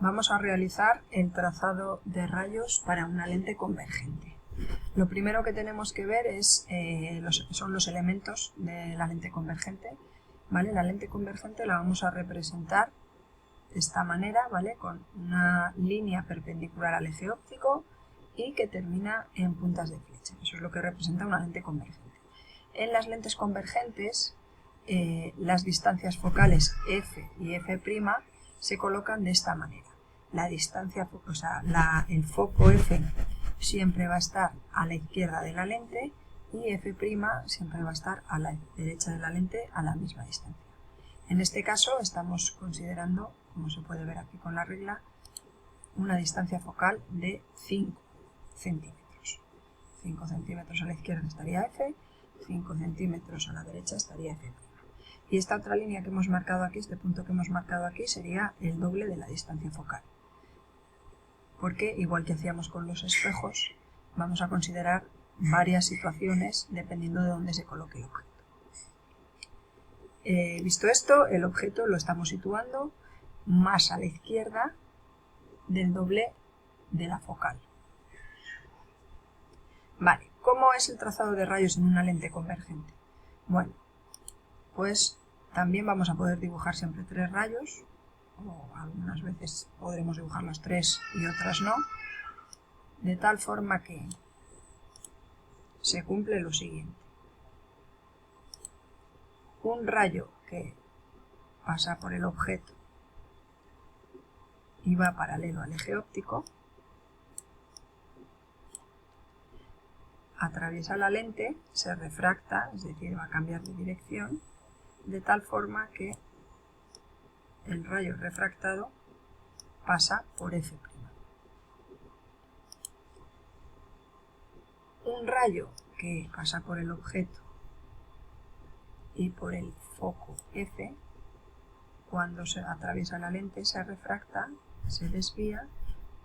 Vamos a realizar el trazado de rayos para una lente convergente. Lo primero que tenemos que ver son los elementos de la lente convergente. ¿Vale? La lente convergente la vamos a representar de esta manera, ¿vale? Con una línea perpendicular al eje óptico y que termina en puntas de flecha. Eso es lo que representa una lente convergente. En las lentes convergentes, las distancias focales f y f' se colocan de esta manera. La distancia, el foco f siempre va a estar a la izquierda de la lente y f' siempre va a estar a la derecha de la lente a la misma distancia. En este caso estamos considerando, como se puede ver aquí con la regla, una distancia focal de 5 centímetros. 5 centímetros a la izquierda estaría f, 5 centímetros a la derecha estaría f'. Y esta otra línea que hemos marcado aquí, este punto que hemos marcado aquí, sería el doble de la distancia focal. Porque, igual que hacíamos con los espejos, vamos a considerar varias situaciones dependiendo de dónde se coloque el objeto. Visto esto, el objeto lo estamos situando más a la izquierda del doble de la focal. Vale, ¿cómo es el trazado de rayos en una lente convergente? Bueno, pues también vamos a poder dibujar siempre 3 rayos, o algunas veces podremos dibujar los 3 y otras no, de tal forma que se cumple lo siguiente. Un rayo que pasa por el objeto y va paralelo al eje óptico, atraviesa la lente, se refracta, es decir, va a cambiar de dirección, de tal forma que el rayo refractado pasa por f'. Un rayo que pasa por el objeto y por el foco f, cuando se atraviesa la lente se refracta, se desvía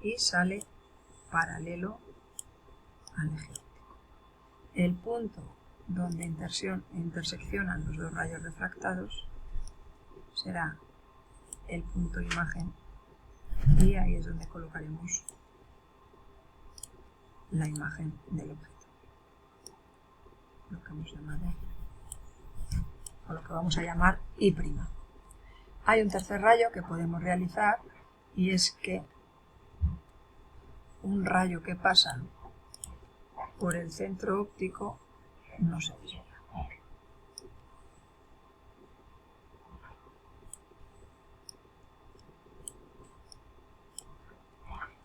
y sale paralelo al eje óptico. El punto donde interseccionan los dos rayos refractados será el punto imagen y ahí es donde colocaremos la imagen del objeto, lo que hemos llamado, o lo que vamos a llamar I'. Hay un tercer rayo que podemos realizar y es que un rayo que pasa por el centro óptico no se desvía.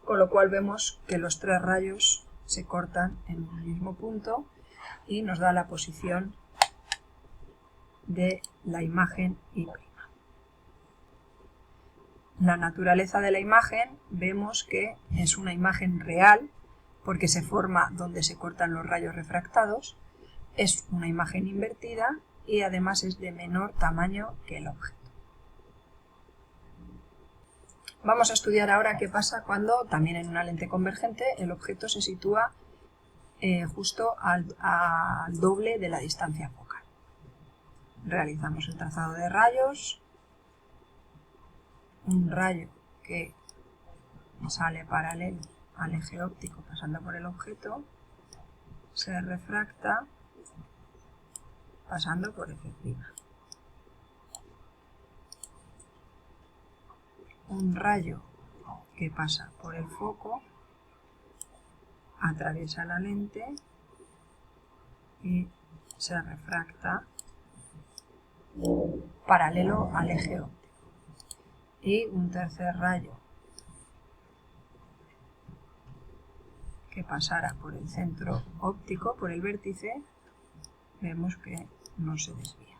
Con lo cual vemos que los 3 rayos se cortan en un mismo punto y nos da la posición de la imagen I'. La naturaleza de la imagen vemos que es una imagen real porque se forma donde se cortan los rayos refractados, es una imagen invertida y además es de menor tamaño que el objeto. Vamos a estudiar ahora qué pasa cuando, también en una lente convergente, el objeto se sitúa justo al doble de la distancia focal. Realizamos el trazado de rayos. Un rayo que sale paralelo al eje óptico pasando por el objeto se refracta pasando por f'. Un rayo que pasa por el foco atraviesa la lente y se refracta paralelo al eje óptico. Y un tercer rayo que pasara por el centro óptico, por el vértice, vemos que no se desvía.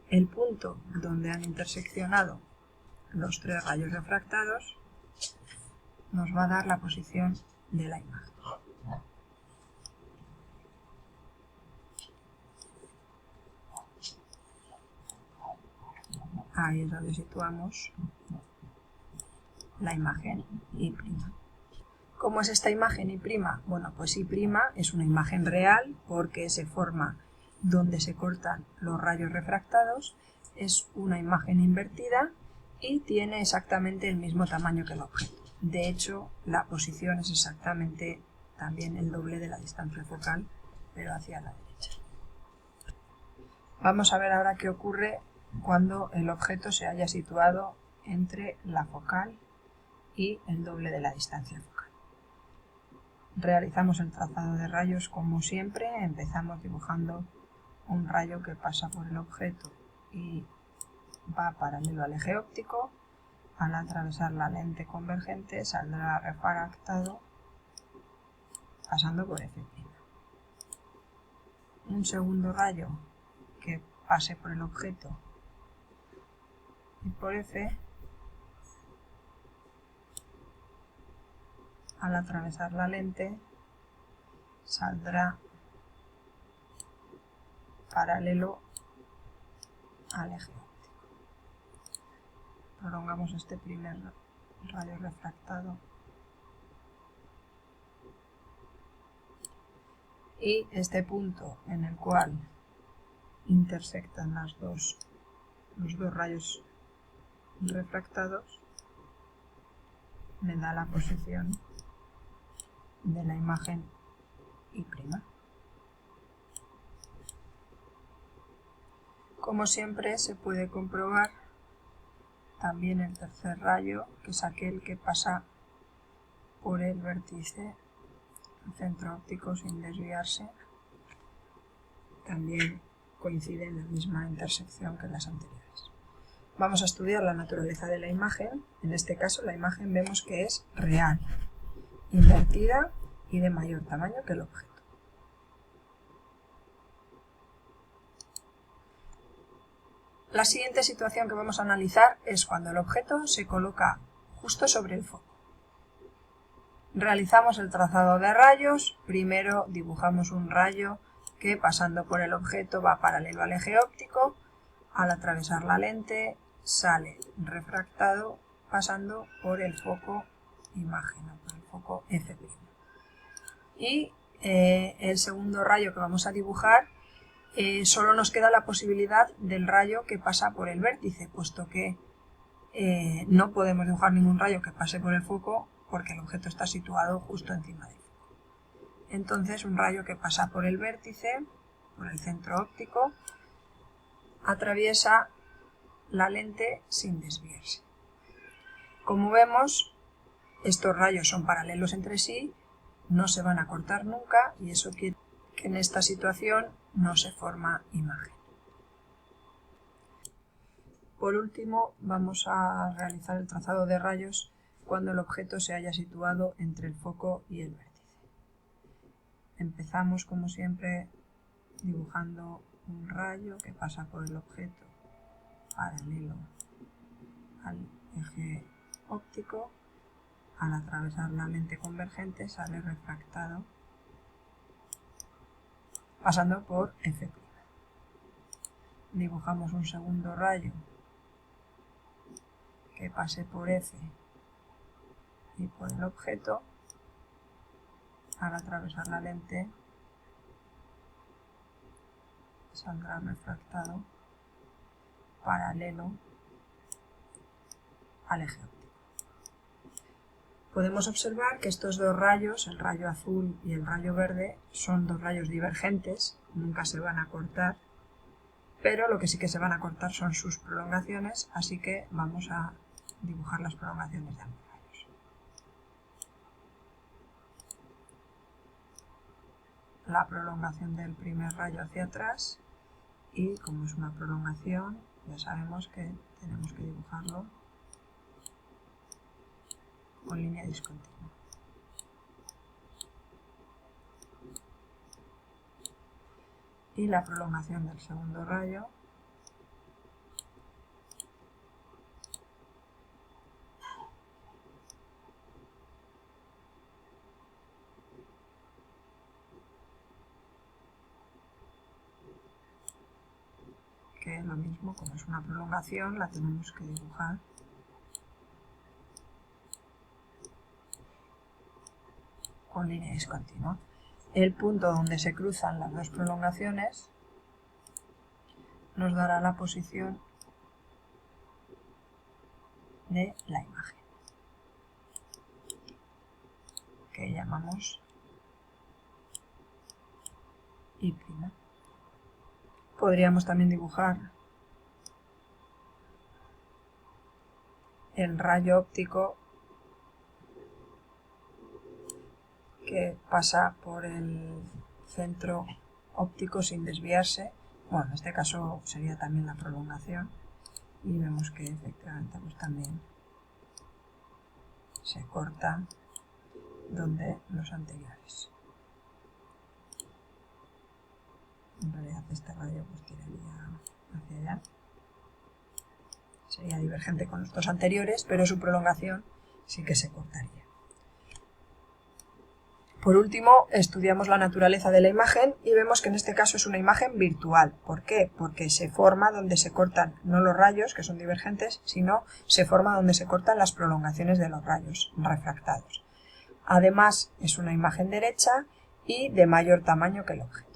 El punto donde han interseccionado los 3 rayos refractados nos va a dar la posición de la imagen. Ahí es donde situamos la imagen I'. ¿Cómo es esta imagen I'? Bueno, pues I' es una imagen real porque se forma donde se cortan los rayos refractados, es una imagen invertida y tiene exactamente el mismo tamaño que el objeto. De hecho, la posición es exactamente también el doble de la distancia focal, pero hacia la derecha. Vamos a ver ahora qué ocurre cuando el objeto se haya situado entre la focal y el doble de la distancia focal. Realizamos el trazado de rayos como siempre. Empezamos dibujando un rayo que pasa por el objeto y va paralelo al eje óptico. Al atravesar la lente convergente saldrá refractado pasando por F'. Un segundo rayo que pase por el objeto y por F, al atravesar la lente saldrá paralelo al eje óptico. Prolongamos este primer rayo refractado y este punto en el cual intersectan los dos rayos refractados me da la posición de la imagen Y'. Como siempre, se puede comprobar también el tercer rayo, que es aquel que pasa por el vértice centro óptico sin desviarse. También coincide en la misma intersección que las anteriores. Vamos a estudiar la naturaleza de la imagen. En este caso, la imagen vemos que es real, invertida y de mayor tamaño que el objeto. La siguiente situación que vamos a analizar es cuando el objeto se coloca justo sobre el foco. Realizamos el trazado de rayos. Primero dibujamos un rayo que pasando por el objeto va paralelo al eje óptico. Al atravesar la lente sale refractado pasando por el foco imagen, por el foco F'. Y el segundo rayo que vamos a dibujar, solo nos queda la posibilidad del rayo que pasa por el vértice, puesto que no podemos dibujar ningún rayo que pase por el foco porque el objeto está situado justo encima del foco. Entonces, un rayo que pasa por el vértice, por el centro óptico, atraviesa la lente sin desviarse. Como vemos, estos rayos son paralelos entre sí, no se van a cortar nunca y eso quiere decir que en esta situación no se forma imagen. Por último, vamos a realizar el trazado de rayos cuando el objeto se haya situado entre el foco y el vértice. Empezamos, como siempre, dibujando un rayo que pasa por el objeto paralelo al eje óptico. Al atravesar la lente convergente sale refractado pasando por F'. Dibujamos un segundo rayo que pase por F y por el objeto. Al atravesar la lente saldrá refractado paralelo al eje óptico. Podemos observar que estos dos rayos, el rayo azul y el rayo verde, son dos rayos divergentes, nunca se van a cortar, pero lo que sí que se van a cortar son sus prolongaciones, así que vamos a dibujar las prolongaciones de ambos rayos. La prolongación del primer rayo hacia atrás, y como es una prolongación, ya sabemos que tenemos que dibujarlo con línea discontinua. Y la prolongación del segundo rayo que es lo mismo, como es una prolongación, la tenemos que dibujar con línea discontinua. El punto donde se cruzan las dos prolongaciones nos dará la posición de la imagen, que llamamos I'. Podríamos también dibujar el rayo óptico que pasa por el centro óptico sin desviarse. Bueno, en este caso sería también la prolongación, y vemos que efectivamente pues también se corta donde los anteriores. En realidad este rayo pues tiraría hacia allá, sería divergente con los dos anteriores, pero su prolongación sí que se cortaría. Por último, estudiamos la naturaleza de la imagen y vemos que en este caso es una imagen virtual. ¿Por qué? Porque se forma donde se cortan no los rayos, que son divergentes, sino se forma donde se cortan las prolongaciones de los rayos refractados. Además, es una imagen derecha y de mayor tamaño que el objeto.